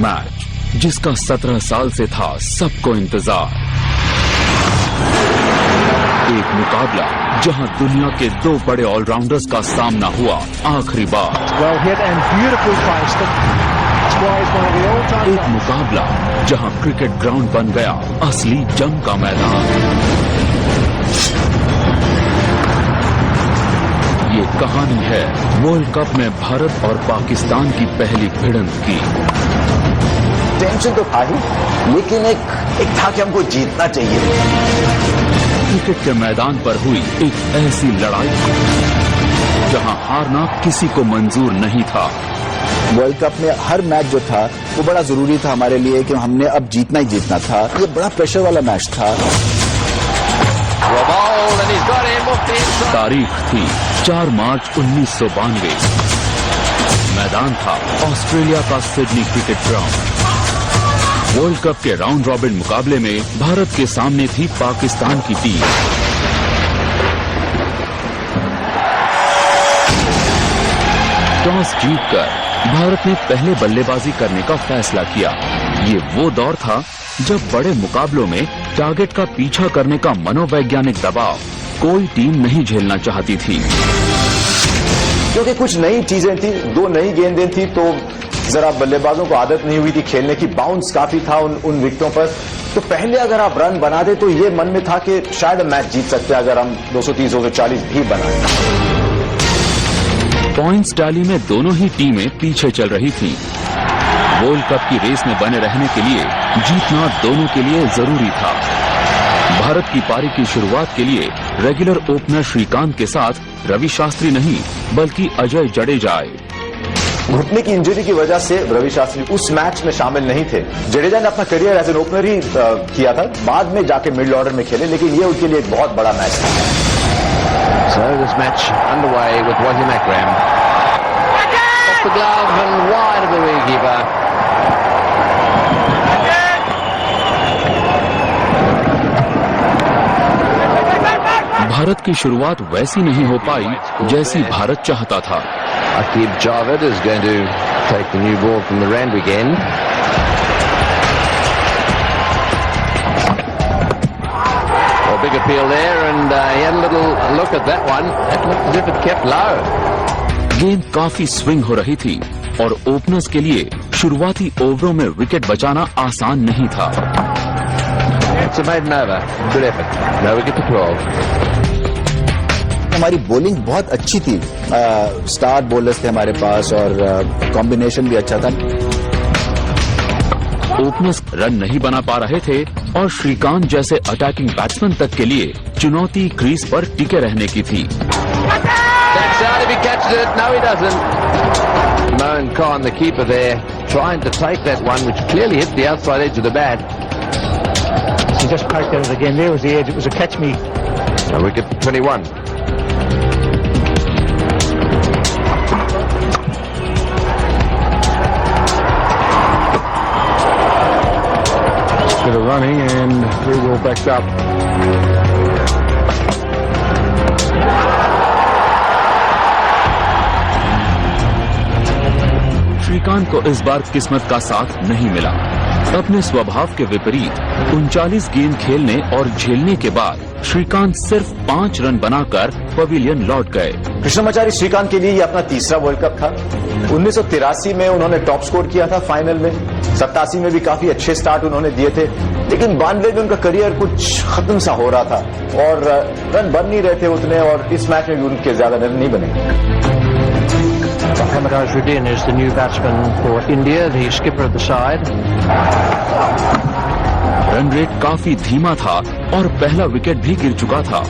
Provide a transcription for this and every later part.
Match जिसका 17 साल से था सबको इंतजार। एक मुकाबला जहां दुनिया के दो बड़े ऑलराउंडर्स का सामना हुआ आखिरी बार। एक मुकाबला जहां क्रिकेट ग्राउंड बन गया असली जंग का मैदान। ये कहानी है वर्ल्ड कप में भारत और पाकिस्तान की पहली भिड़ंत की। टेंशन तो था ही, लेकिन एक था कि हमको जीतना चाहिए। क्रिकेट के मैदान पर हुई एक ऐसी लड़ाई जहां हारना किसी को मंजूर नहीं था। वर्ल्ड कप में हर मैच जो था वो बड़ा जरूरी था हमारे लिए कि हमने अब जीतना ही जीतना था। ये बड़ा प्रेशर वाला मैच था। तारीख थी 4 मार्च 1992। मैदान था ऑस्ट्रेलिया का Sydney cricket ground. World cup के राउंड रॉबिन मुकाबले में भारत के सामने थी पाकिस्तान की टीम। टॉस जीतकर भारत ने पहले बल्लेबाजी करने का फैसला किया। ये वो दौर था जब बड़े मुकाबलों में टारगेट का पीछा करने का मनोवैज्ञानिक दबाव कोई टीम नहीं झेलना चाहती थी। क्योंकि कुछ नई चीजें थी, 2 नई गेंदें थी, तो जरा बल्लेबाजों को आदत नहीं हुई थी खेलने की। बाउंस काफी था उन विकेटों पर। तो पहले अगर आप रन बना दे तो ये मन में था कि शायद मैच जीत सकते हैं अगर हम 230 240 भी बनाए। पॉइंट्स टैली में दोनों ही टीमें पीछे चल रही थीं। वर्ल्ड कप की रेस में बने रहने के लिए जीतना दोनों के लिए जरूरी था। भारत की पारी की शुरुआत के लिए रेगुलर ओपनर श्रीकांत के साथ रवि शास्त्री नहीं बल्कि अजय जडेजा आए। घुटने की इंजरी की वजह से रवि शास्त्री उस मैच में शामिल नहीं थे। जडेजा ने अपना करियर एज एन ओपनर ही किया था, बाद में जाके मिडिल ऑर्डर में खेले, लेकिन ये उनके लिए एक बहुत बड़ा मैच था। So this match underway with Wasim Akram. Off the glove and wide of the wicketkeeper. Bharat की शुरुआत वैसी नहीं हो पाई जैसी भारत चाहता था। Aqib Javed is going to take the new ball from the Randwick end. Well, big appeal there, and he had a little look at that one. It looked as if it kept low. गेंद काफी swing हो रही थी और openers के लिए शुरुआती ओवरों में विकेट बचाना आसान नहीं था। It's a maiden over. Good effort. No wicket to 12. हमारी बॉलिंग बहुत अच्छी थी। स्टार बॉलर्स थे हमारे पास और कॉम्बिनेशन भी अच्छा था। ओपनर्स रन नहीं बना पा रहे थे और श्रीकांत जैसे अटैकिंग बैट्समैन तक के लिए चुनौती क्रीज पर टिके रहने की थी। Mohan Khan, the keeper there, trying to take that one, which clearly hit the outside edge of the bat. He just poked at it again. There was the edge. It was a catch me. A wicket 21. Bit of running and very well backed up. Shrikant को इस बार किस्मत का साथ नहीं मिला। अपने स्वभाव के विपरीत 39 गेंद खेलने और झेलने के बाद श्रीकांत सिर्फ 5 रन बनाकर पवेलियन लौट गए। कृष्णमाचारी श्रीकांत के लिए ये अपना तीसरा वर्ल्ड कप था। 1983 में उन्होंने टॉप स्कोर किया था फाइनल में। 87 में भी काफी अच्छे स्टार्ट उन्होंने दिए थे, लेकिन 92 में उनका करियर कुछ खत्म सा हो रहा था और रन बन नहीं रहे थे उतने, और इस मैच में भी उनके ज्यादा रन नहीं बने। Mohammad Azharuddin is the new batsman for India, the skipper of the side. Run rate काफी धीमा था और पहला विकेट भी गिर चुका था।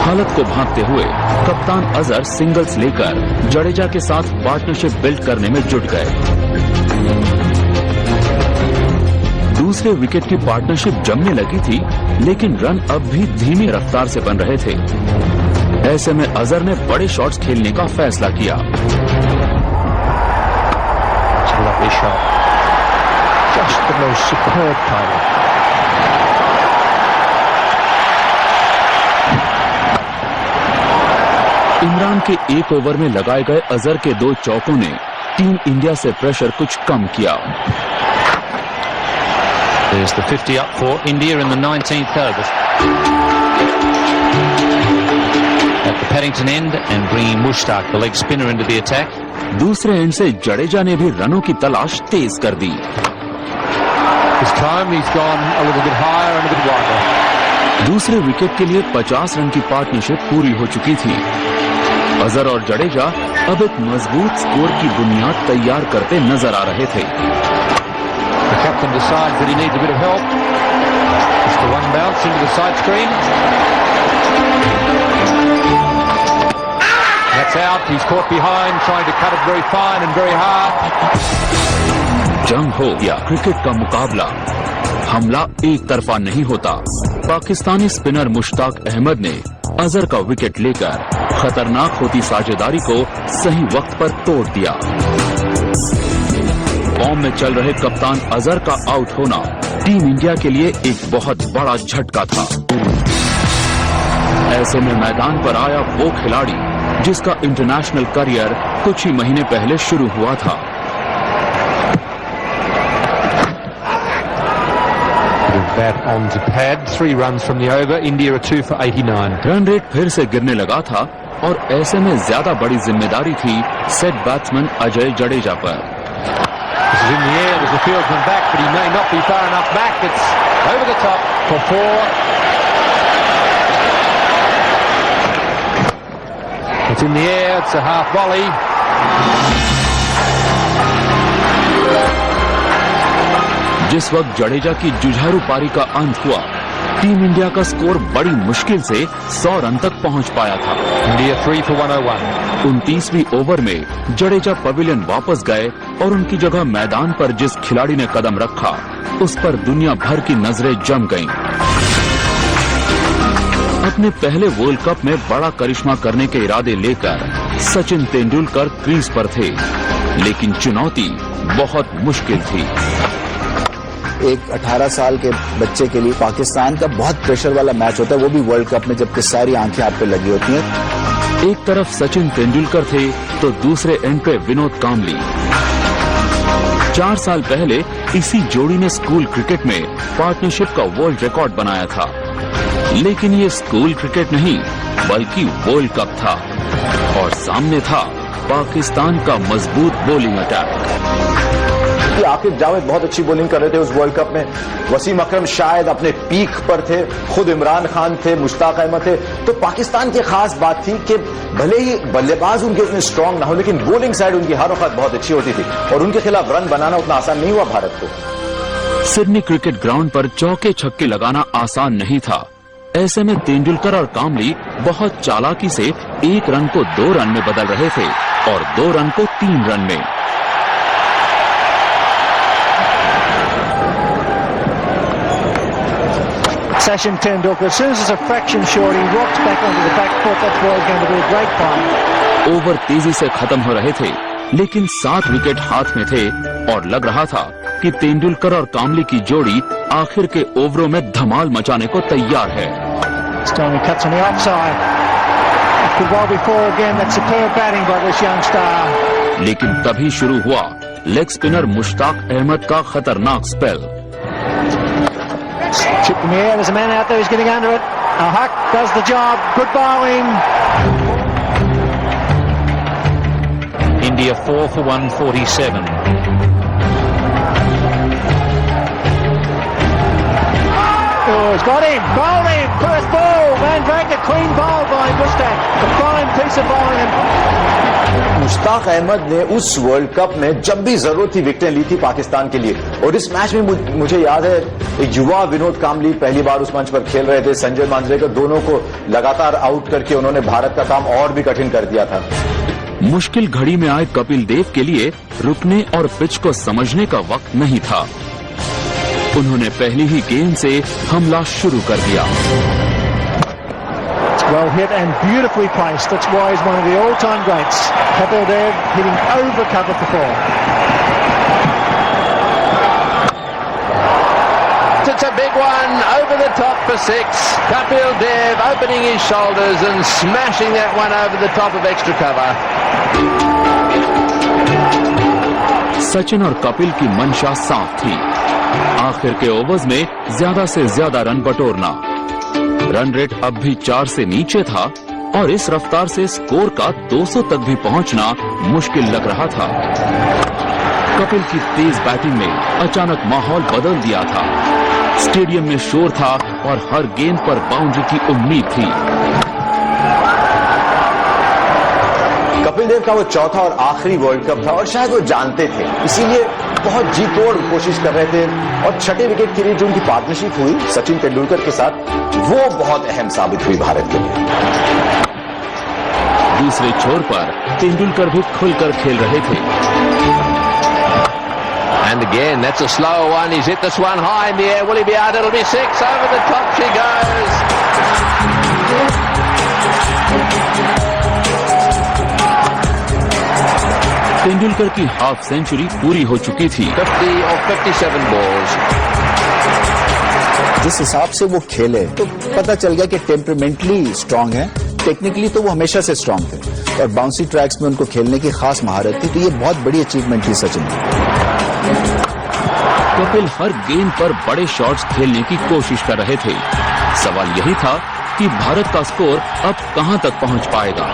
हालत को भांपते हुए कप्तान अजहर सिंगल्स लेकर जडेजा के साथ पार्टनरशिप बिल्ड करने में जुट गए। दूसरे विकेट की पार्टनरशिप जमने लगी थी, लेकिन रन अब भी धीमी रफ्तार से बन रहे थे। ऐसे में अजहर ने बड़े शॉट्स खेलने का फैसला किया। Lovely shot. Just the most superb timing. Imran के एक ओवर में लगाए गए अजहर के 2 चौकों ने टीम इंडिया से प्रेशर कुछ कम किया। There's the 50 up for India in the 19th over. At the Paddington end and bringing Mushtaq, the leg spinner, into the attack. दूसरे एंड से जडेजा ने भी रनों की तलाश तेज कर दी। This time he's gone a little bit higher and a bit wider. दूसरे wicket के लिए 50 रन की पार्टनरशिप पूरी हो चुकी थी। अजहर और जडेजा अब एक मजबूत स्कोर की बुनियाद तैयार करते नजर आ रहे थे। The captain decides that he needs a bit of help. Just the one bounce into the side screen. That's out. He's caught behind, trying to cut it very fine and very hard. जंग हो या cricket का मुकाबला, हमला एक तरफा नहीं होता। पाकिस्तानी स्पिनर मुश्ताक अहमद ने अजहर का विकेट लेकर खतरनाक होती साझेदारी को सही वक्त पर तोड़ दिया। फॉर्म में चल रहे कप्तान अजहर का आउट होना टीम इंडिया के लिए एक बहुत बड़ा झटका था। ऐसे में मैदान पर आया वो खिलाड़ी जिसका इंटरनेशनल करियर कुछ ही महीने पहले शुरू हुआ था। Bat on to pad, 3 runs from the over. India are 2 for 89. Run rate फिर से गिरने लगा था और ऐसे में ज्यादा बड़ी जिम्मेदारी थी सेट बैट्समैन अजय जडेजा पर। This is in the air. There's a fieldsman back, but he may not be far enough back. It's over the top for 4. It's in the air. It's a half volley. जिस वक्त जडेजा की जुझारू पारी का अंत हुआ, team India का score बड़ी मुश्किल से 100 रन तक पहुंच पाया था। India 3 for 101. 29वीं ओवर में जडेजा पवेलियन वापस गए और उनकी जगह मैदान पर जिस खिलाड़ी ने कदम रखा, उस पर दुनिया भर की नजरें जम गईं। अपने पहले वर्ल्ड कप में बड़ा करिश्मा करने के इरादे लेकर सचिन तेंदुलकर क्रीज पर थे, लेकिन चुनौती बहुत मुश्किल थी। एक 18 साल के बच्चे के लिए पाकिस्तान का बहुत प्रेशर वाला मैच होता है, वो भी वर्ल्ड कप में, जबकि सारी आंखें आप पे लगी होती हैं। एक तरफ सचिन तेंदुलकर थे तो दूसरे एंड पे विनोद कांबली। 4 साल पहले इसी जोड़ी ने स्कूल क्रिकेट में पार्टनरशिप का वर्ल्ड रिकॉर्ड बनाया था, लेकिन ये स्कूल क्रिकेट नहीं बल्कि वर्ल्ड कप था और सामने था पाकिस्तान का मजबूत बॉलिंग अटैक। आकिब जावेद बहुत अच्छी बॉलिंग कर रहे थे उस वर्ल्ड कप में। वसीम अकरम शायद अपने पीक पर थे, खुद इमरान खान थे, मुश्ताक अहमद थे। तो पाकिस्तान की खास बात थी कि भले ही बल्लेबाज उनके उतने स्ट्रांग ना हो, लेकिन बॉलिंग साइड उनकी हर वक्त बहुत अच्छी होती थी और उनके खिलाफ रन बनाना उतना आसान नहीं हुआ भारत को। सिडनी क्रिकेट ग्राउंड पर चौके छक्के लगाना आसान नहीं था। ऐसे में तेंदुलकर और कांबली बहुत चालाकी से 1 रन को 2 रन में बदल रहे थे और 2 रन को 3 रन में। Sachin Tendulkar, as soon as it's a fraction short, he rocks back onto the back foot. That's why he's going to be a great find. Over तेजी से खत्म हो रहे थे, लेकिन 7 विकेट हाथ में थे और लग रहा था कि तेंदुलकर और कांबली की जोड़ी आखिर के ओवरों में धमाल मचाने को तैयार है। This time he cuts on the offside. Could well be 4 again. That's superb batting by this young star. लेकिन तभी शुरू हुआ लेग स्पिनर मुश्ताक अहमद का खतरनाक spell. Chip in the air. There's a man out there who's getting under it. Huck does the job. Good bowling. India 4 for 147. Oh, he's got him. Bowled him. First ball. Van Drager clean bowl by Mushtaq. A fine piece of bowling. Mushtaq Ahmed ने उस world cup में जब भी जरूरत थी विकेटें ली थी पाकिस्तान के लिए। और इस मैच में मुझे याद है एक युवा विनोद कांबली पहली बार उस मंच पर खेल रहे थे। संजय मांजरेकर दोनों को लगातार आउट करके उन्होंने भारत का काम और भी कठिन कर दिया था। मुश्किल घड़ी में आए कपिल देव के लिए रुकने और पिच को समझने का वक्त नहीं था। उन्होंने पहली ही गेंद से हमला शुरू कर दिया। Well hit and beautifully placed. That's why he's one of the all-time greats. Kapil Dev hitting over cover for 4. It's a big one over the top for 6. Kapil Dev opening his shoulders and smashing that one over the top of extra cover. Sachin और कपिल की मंशा साफ थी, आखिर के overs में ज्यादा से ज्यादा रन बटोरना। रन रेट अब भी 4 से नीचे था और इस रफ्तार से स्कोर का 200 तक भी पहुंचना मुश्किल लग रहा था। कपिल की तेज बैटिंग ने अचानक माहौल बदल दिया था। स्टेडियम में शोर था और हर गेंद पर बाउंड्री की उम्मीद थी। कपिल देव का वो चौथा और आखिरी वर्ल्ड कप था और शायद वो जानते थे, इसीलिए बहुत जी तोड़ कोशिश कर रहे थे। और छठे विकेट के लिए जो उनकी पार्टनरशिप हुई सचिन तेंदुलकर के साथ, वो बहुत अहम साबित हुई भारत के लिए। दूसरे छोर पर तेंदुलकर भी खुलकर खेल रहे थे। And again, that's a slower one. He's hit this one high in the air. Will he be out? It'll be 6. Over the top she goes. Tendulkar की हाफ सेंचुरी पूरी हो चुकी थी। 50 or 57 balls. जिस हिसाब से वो खेले तो पता चल गया कि टेम्परामेंटली स्ट्रांग है, टेक्निकली तो वो हमेशा से स्ट्रांग थे और बाउंसी ट्रैक्स में उनको खेलने की खास महारत थी। तो ये बहुत बड़ी अचीवमेंट थी सचिन की। कपिल हर गेंद पर बड़े शॉट्स खेलने की कोशिश कर रहे थे। सवाल यही था कि भारत का स्कोर अब कहां तक पहुंच पाएगा।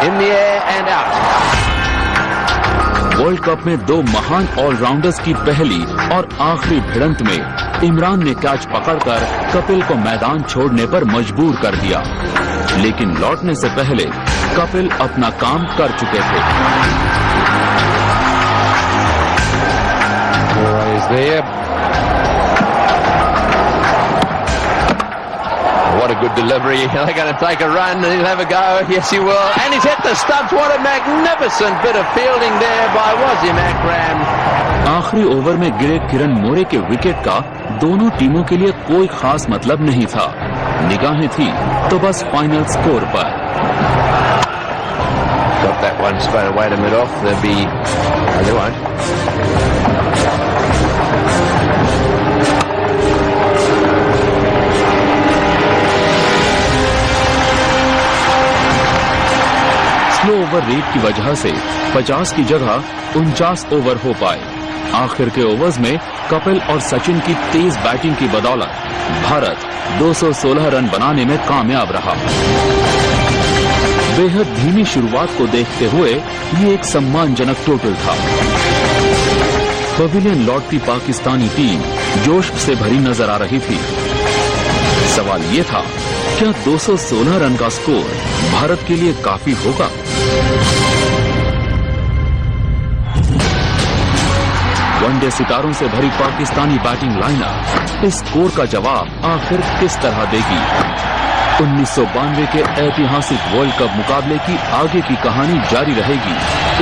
In the air and out. World cup में 2 महान ऑलराउंडर्स की पहली और आखिरी भिड़ंत में इमरान ने कैच पकड़कर कपिल को मैदान छोड़ने पर मजबूर कर दिया, लेकिन लौटने से पहले कपिल अपना काम कर चुके थे। Always there. What a good delivery. They're going to take a run and he'll have a go. Yes, he will. And he's hit the stumps. What a magnificent bit of fielding there by Wasim Akram. आखिरी over में गिरे किरण मोरे के wicket का दोनों टीमों के लिए कोई खास मतलब नहीं था। निगाहें थी तो बस फाइनल स्कोर पर। Got that one straight away to mid off. There'll be... Oh, they won't. Slow over rate की वजह से 50 की जगह 49 ओवर हो पाए। आखिर के ओवर्स में कपिल और सचिन की तेज बैटिंग की बदौलत भारत 216 रन बनाने में कामयाब रहा। बेहद धीमी शुरुआत को देखते हुए ये एक सम्मानजनक टोटल था। पवेलियन लौटती पाकिस्तानी टीम जोश से भरी नजर आ रही थी। सवाल ये था, क्या 216 रन का स्कोर भारत के लिए काफी होगा? वनडे सितारों से भरी पाकिस्तानी बैटिंग लाइनअप इस स्कोर का जवाब आखिर किस तरह देगी? 1992 के ऐतिहासिक वर्ल्ड कप मुकाबले की आगे की कहानी जारी रहेगी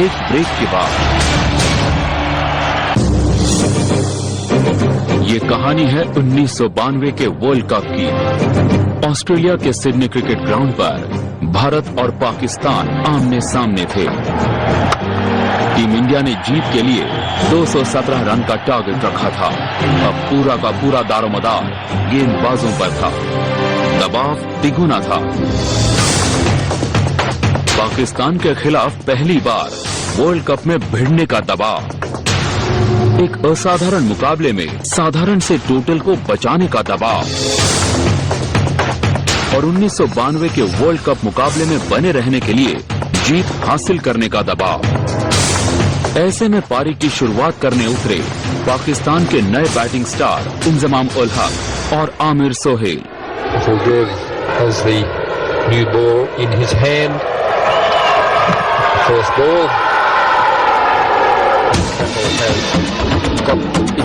एक ब्रेक के बाद। ये कहानी है 1992 के वर्ल्ड कप की। ऑस्ट्रेलिया के सिडनी क्रिकेट ग्राउंड पर भारत और पाकिस्तान आमने सामने थे। टीम इंडिया ने जीत के लिए 217 रन का टारगेट रखा था। अब पूरा का पूरा दारोमदार गेंदबाजों पर था। दबाव तिगुना था। पाकिस्तान के खिलाफ पहली बार वर्ल्ड कप में भिड़ने का दबाव, एक असाधारण मुकाबले में साधारण से टोटल को बचाने का दबाव और 1992 के वर्ल्ड कप मुकाबले में बने रहने के लिए जीत हासिल करने का दबाव। ऐसे में पारी की शुरुआत करने उतरे पाकिस्तान के नए बैटिंग स्टार इंजमाम उल हक और Aamir Sohail. Fuldev has the new ball in his hand. First ball.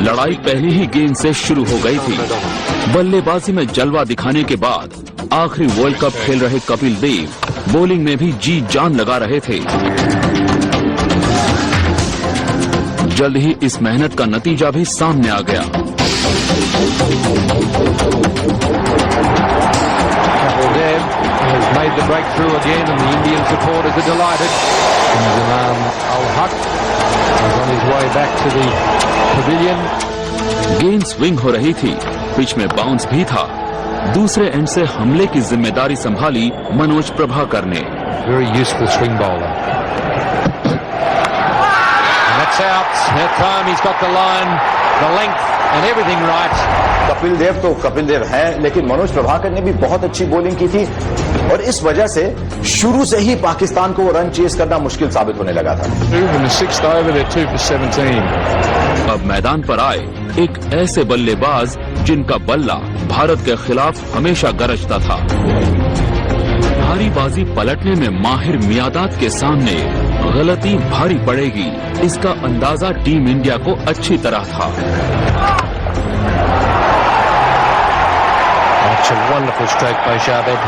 लड़ाई पहली ही गेंद से शुरू हो गई थी। बल्लेबाजी में जलवा दिखाने के बाद आखिरी वर्ल्ड कप खेल रहे कपिल देव बॉलिंग में भी जी जान लगा रहे थे। जल्द ही इस मेहनत का नतीजा भी सामने आ गया। Fuldev has made the breakthrough again and the Indian supporters are delighted. Inzamam Ul-Haq is on his way back to the pavilion. गेंद स्विंग हो रही थी, पिच में बाउंस भी था। दूसरे एंड से हमले की जिम्मेदारी संभाली मनोज प्रभाकर ने। Very useful swing bowler. And that's strikes out. That time he's got the line, the length and everything right. Kapil Dev तो कपिल देव हैं, लेकिन मनोज प्रभाकर ने भी बहुत अच्छी बॉलिंग की थी और इस वजह से शुरू से ही पाकिस्तान को वो रन चेस करना मुश्किल साबित होने लगा था। In the sixth over, they're 2 for 17. अब मैदान पर आए एक ऐसे बल्लेबाज जिनका बल्ला भारत के खिलाफ हमेशा गरजता था। भारी बाजी पलटने में माहिर मियादाद के सामने गलती भारी पड़ेगी, इसका अंदाजा टीम इंडिया को अच्छी तरह था। That's a wonderful stroke by Javed.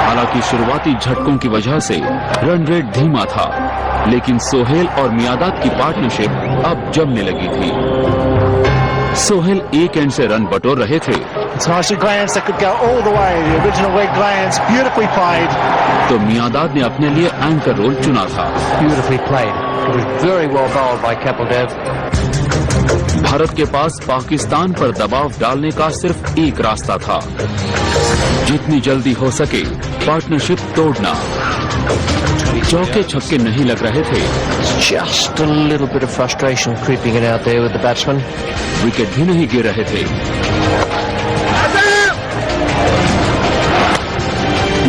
हालांकि शुरुआती झटकों की वजह से रन रेट धीमा था, लेकिन सोहेल और मियादाद की पार्टनरशिप अब जमने लगी थी। सोहेल एक एंड से रन बटोर रहे थे, It's nicely glanced, that could go all the way. The original leg glance, beautifully played. तो मियादाद ने अपने लिए एंकर रोल चुना था। Beautifully played. It was very well bowled by Kapil Dev. Bharat के पास पाकिस्तान पर दबाव डालने का सिर्फ एक रास्ता था, जितनी जल्दी हो सके पार्टनरशिप तोड़ना। चौके छक्के नहीं लग रहे थे, Just a little bit of frustration creeping in out there with the batsman. Wicket भी नहीं गिर रहे थे,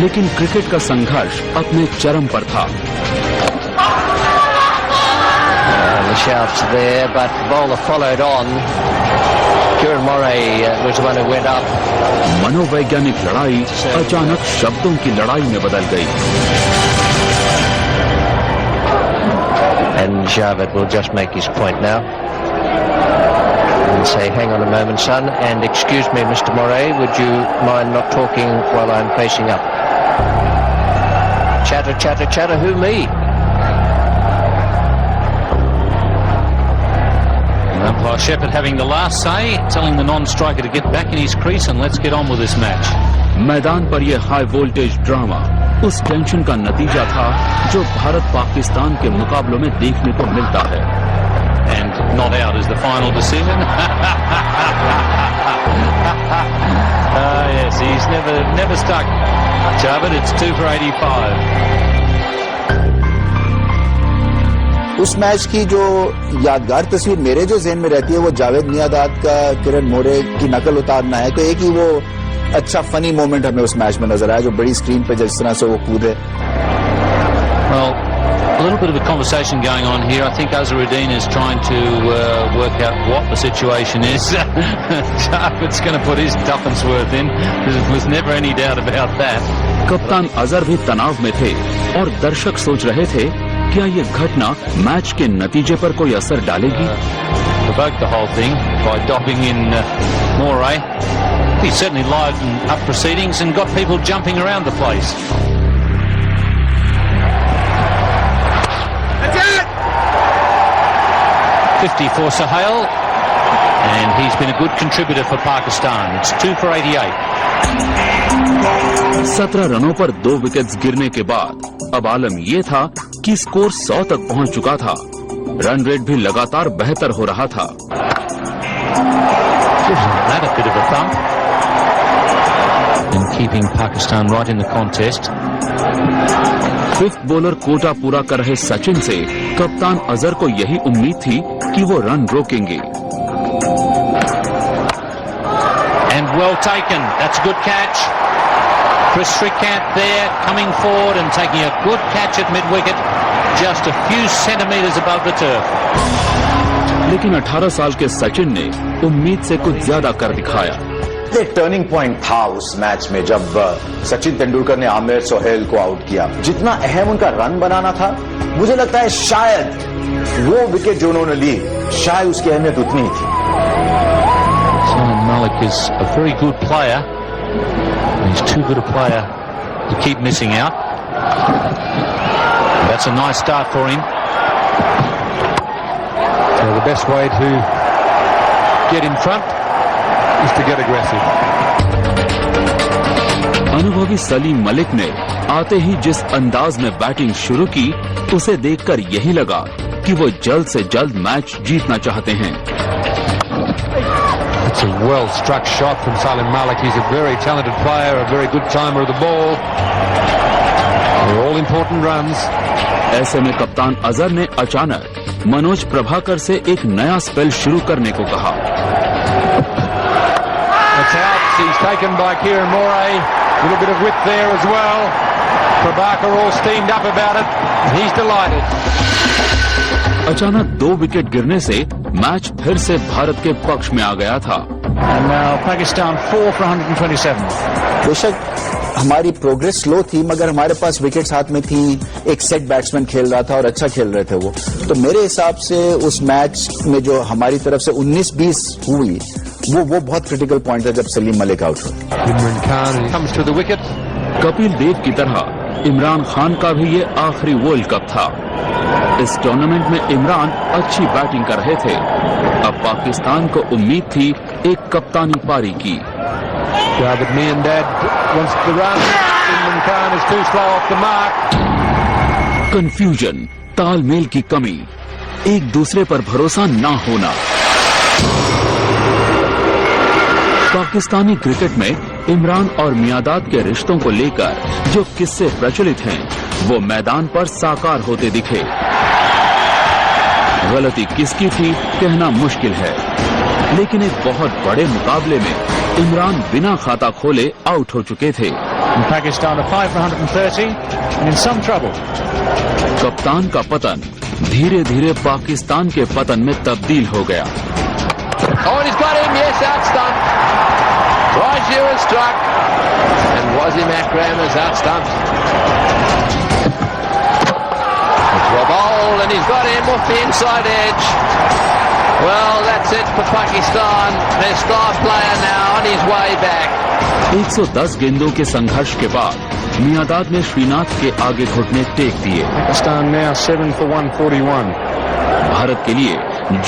लेकिन क्रिकेट का संघर्ष अपने चरम पर था। The shouts there, but the bowler followed on. Kieran Moray was the one who went up. मनोवैज्ञानिक लड़ाई अचानक शब्दों की लड़ाई में बदल गई। And Javed will just make his point now. And say, hang on a moment, son, and excuse me, Mr. Moray, would you mind not talking while I'm facing up? Chatter, chatter, chatter, who, me? Umpire Shepherd having the last say, telling the non-striker to get back in his crease and let's get on with this match. मैदान पर यह high voltage drama उस tension का नतीजा था जो भारत पाकिस्तान के मुकाबलों में देखने को मिलता है। And not out is the final decision. Yes, he's never stuck. Javed, it's 2 for 85. उस मैच की जो यादगार तस्वीर मेरे जो ज़हन में रहती है वो जावेद मियादाद का किरण मोरे की नकल उतारना है। तो एक ही वो अच्छा फनी मोमेंट हमें उस मैच में नजर आया जो बड़ी स्क्रीन पे जिस तरह से वो कूदे। Well, a little bit of a conversation going on here. I think Azharuddin is trying to work out what the situation is. Javed's going to put his tuppence worth in. There was never any doubt about that. कप्तान अजहर भी तनाव में थे और दर्शक सोच रहे थे क्या ये घटना मैच के नतीजे पर कोई असर डालेगी। Provoked the whole thing by dobbing in Moray. He certainly livened up proceedings and got people jumping around the place. That's it! 50 for Sohail, and he's been a good contributor for Pakistan. It's 2 for 88. 17 रनों पर 2 wickets गिरने के बाद अब आलम ये था कि score 100 तक पहुंच चुका था। रन रेट भी लगातार बेहतर हो रहा था। That a bit of a thump in keeping Pakistan right in the contest. Fifth bowler quota पूरा कर रहे सचिन से कप्तान अजहर को यही उम्मीद थी कि वो रन रोकेंगे। And well taken. That's a good catch. Chris Srikanth there, coming forward and taking a good catch at mid-wicket, just a few centimetres above the turf. लेकिन 18 साल के सचिन ने उम्मीद से कुछ ज्यादा कर दिखाया। एक टर्निंग पॉइंट था उस मैच में जब सचिन तेंदुलकर ने आमिर सोहेल को आउट किया। जितना अहम उनका रन बनाना था, मुझे लगता है शायद वो विकेट जो उन्होंने ली, शायद उसकी अहमियत उतनी ही थी। Salman Malik is a very good player. He's too good a player to keep missing out. That's a nice start for him. So the best way to get in front is to get aggressive. अनुभवी सलीम मलिक ने आते ही जिस अंदाज में batting शुरू की, उसे देखकर यही लगा कि वो जल्द से जल्द मैच जीतना चाहते हैं। It's a well struck shot from Salim Malik. He's a very talented player, a very good timer of the ball. They're all important runs. ऐसे में कप्तान अजहर ने अचानक मनोज प्रभाकर से एक नया स्पेल शुरू करने को कहा। It's out. He's taken by Kieran Moray. A little bit of width there as well. Prabhakar all steamed up about it. He's delighted. अचानक 2 विकेट गिरने से मैच फिर से भारत के पक्ष में आ गया था। And now Pakistan 4 for 127. बेशक हमारी प्रोग्रेस स्लो थी, मगर हमारे पास विकेट्स हाथ में थी, एक सेट बैट्समैन खेल रहा था और अच्छा खेल रहे थे वो। तो मेरे हिसाब से उस मैच में जो हमारी तरफ से 19-20 हुई, वो बहुत क्रिटिकल पॉइंट था जब सलीम मलिक आउट हुए। Imran Khan comes to the wicket. Kapil Dev की तरह इमरान खान का भी ये आखिरी वर्ल्ड कप था। इस टूर्नामेंट में इमरान अच्छी बैटिंग कर रहे थे। अब पाकिस्तान को उम्मीद थी एक कप्तानी पारी की। David Miandad wants to run. Imran Khan is too slow off the mark. Confusion, तालमेल की कमी, एक दूसरे पर भरोसा ना होना। पाकिस्तानी क्रिकेट में इमरान और मियांदाद के रिश्तों को लेकर जो किस्से प्रचलित हैं, वो मैदान पर साकार होते दिखे। गलती किसकी थी कहना मुश्किल है, लेकिन एक बहुत बड़े मुकाबले में इमरान बिना खाता खोले आउट हो चुके थे। And Pakistan are 5 for 130 and in some trouble. कप्तान का पतन धीरे धीरे पाकिस्तान के पतन में तब्दील हो गया। Oh, and he's got him. Yes, outstumped. Raju has struck. And Wasim Akram has outstumped. It's Rabold, and he's got him off the inside edge. Well, that's it for Pakistan. Their star player now on his way back. 110 गेंदों के संघर्ष के बाद मियांदाद ने श्रीनाथ के आगे घुटने take दिए। Pakistan now 7 for 141. भारत के लिए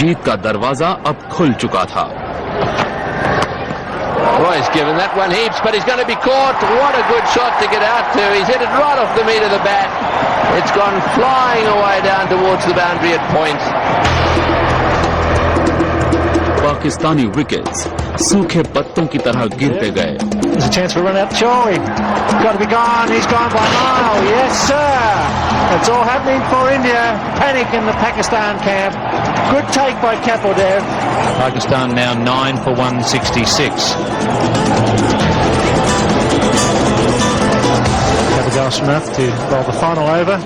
जीत का दरवाजा अब खुल चुका था। Well, he's given that one heaps, but he's going to be caught. What a good shot to get out to. He's hit it right off the meat of the bat. It's gone flying away down towards the boundary at point. Pakistani wickets सूखे पत्तों की तरह गिरते गए। There's a chance for a run out. Choi, got to be gone. He's gone by a mile. Yes, sir. It's all happening for India. Panic in the Pakistan camp. Good take by Kapodev. Pakistan now 9 for 166. Abigail Smith to bowl the final over.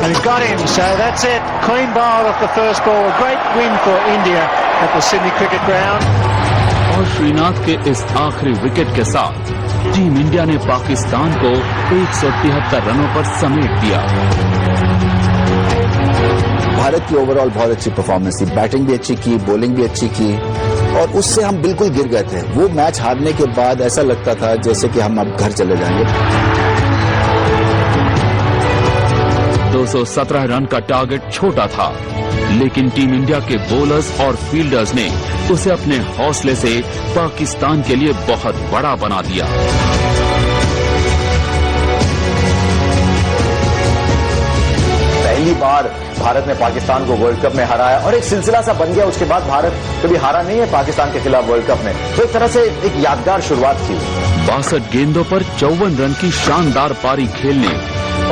And he's got him, so that's it. Clean bowl off the first ball. A great win for India at the Sydney Cricket Ground. और श्रीनाथ के इस आखिरी wicket के साथ team India ने पाकिस्तान को 173 रनों पर समेट दिया। भारत की ओवरऑल बहुत अच्छी परफॉर्मेंस थी, बैटिंग भी अच्छी की, बॉलिंग भी अच्छी की, और उससे हम बिल्कुल गिर गए थे। वो मैच हारने के बाद ऐसा लगता था जैसे कि हम अब घर चले जाएंगे। 217 रन का टारगेट छोटा था, लेकिन टीम इंडिया के बॉलर्स और फील्डर्स ने उसे अपने हौसले से पाकिस्तान के लिए बहुत बड़ा बना दिया। पहली बार भारत ने पाकिस्तान को वर्ल्ड कप में हराया और एक सिलसिला सा बन गया। उसके बाद भारत कभी हारा नहीं है पाकिस्तान के खिलाफ वर्ल्ड कप में, तो एक तरह से एक यादगार शुरुआत थी। 62 गेंदों पर 54 रन की शानदार पारी खेलने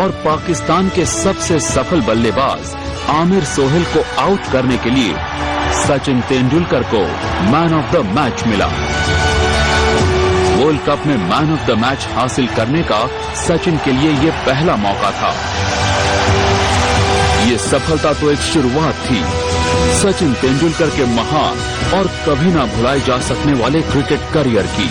और पाकिस्तान के सबसे सफल बल्लेबाज आमिर सोहेल को आउट करने के लिए सचिन तेंदुलकर को मैन ऑफ द मैच मिला। वर्ल्ड कप में मैन ऑफ द मैच हासिल करने का सचिन के लिए ये पहला मौका था। ये सफलता तो एक शुरुआत थी सचिन तेंदुलकर के महान और कभी ना भुलाए जा सकने वाले क्रिकेट करियर की।